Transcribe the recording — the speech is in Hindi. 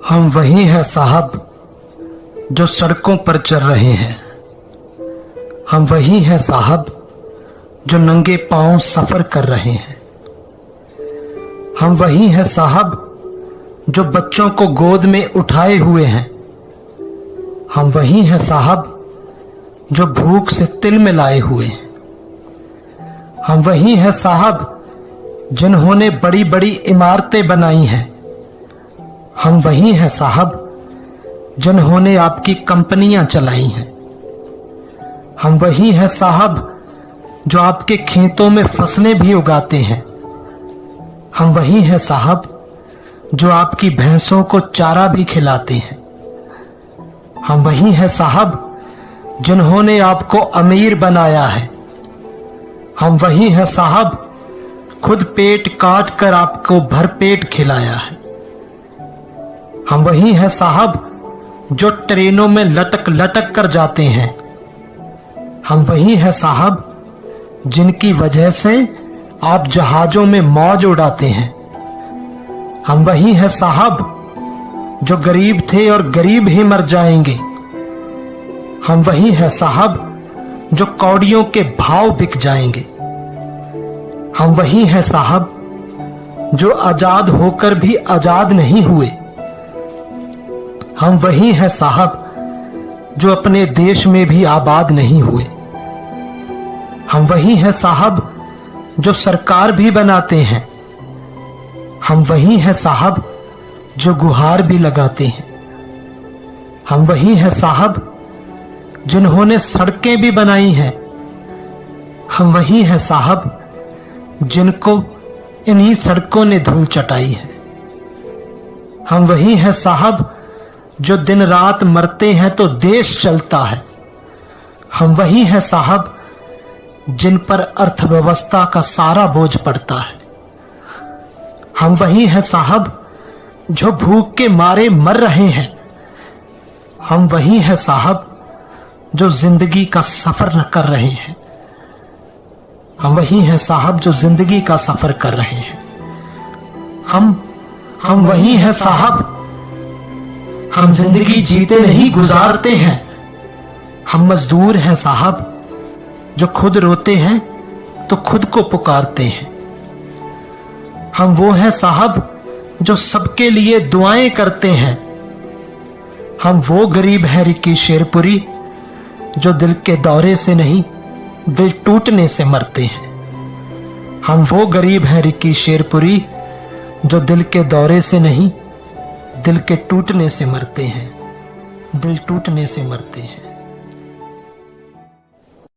हम वही हैं साहब जो सड़कों पर चल रहे हैं। हम वही हैं साहब जो नंगे पांव सफर कर रहे हैं। हम वही हैं साहब जो बच्चों को गोद में उठाए हुए हैं। हम वही हैं साहब जो भूख से तिल मिलाए हुए हैं। हम वही हैं साहब जिन्होंने बड़ी बड़ी इमारतें बनाई हैं। हम वही हैं साहब जिन्होंने आपकी कंपनियां चलाई हैं। हम वही हैं साहब जो आपके खेतों में फसलें भी उगाते हैं। हम वही हैं साहब जो आपकी भैंसों को चारा भी खिलाते हैं। हम वही हैं साहब जिन्होंने आपको अमीर बनाया है। हम वही हैं साहब खुद पेट काट कर आपको भरपेट खिलाया है। हम वही हैं साहब जो ट्रेनों में लटक लटक कर जाते हैं। हम वही हैं साहब जिनकी वजह से आप जहाजों में मौज उड़ाते हैं। हम वही हैं साहब जो गरीब थे और गरीब ही मर जाएंगे। हम वही हैं साहब जो कौड़ियों के भाव बिक जाएंगे। हम वही हैं साहब जो आजाद होकर भी आजाद नहीं हुए। हम वही हैं साहब जो अपने देश में भी आबाद नहीं हुए। हम वही हैं साहब जो सरकार भी बनाते हैं। हम वही हैं साहब जो गुहार भी लगाते हैं। हम वही हैं साहब जिन्होंने सड़कें भी बनाई हैं। हम वही हैं साहब जिनको इन्हीं सड़कों ने धूल चटाई है। हम वही हैं साहब जो दिन रात मरते हैं तो देश चलता है। हम वही हैं साहब जिन पर अर्थव्यवस्था का सारा बोझ पड़ता है। हम वही हैं साहब जो भूख के मारे मर रहे हैं। हम वही हैं साहब जो जिंदगी का सफर न कर रहे हैं। हम वही हैं साहब जो जिंदगी का सफर कर रहे हैं। हम वही हैं साहब, हम जिंदगी जीते नहीं गुजारते हैं। हम मजदूर हैं साहब जो खुद रोते हैं तो खुद को पुकारते हैं। हम वो हैं साहब जो सबके लिए दुआएं करते हैं। हम वो गरीब हैं रिकी शेरपुरी जो दिल के दौरे से नहीं दिल टूटने से मरते हैं। हम वो गरीब हैं रिकी शेरपुरी जो दिल के दौरे से नहीं दिल के टूटने से मरते हैं। दिल टूटने से मरते हैं।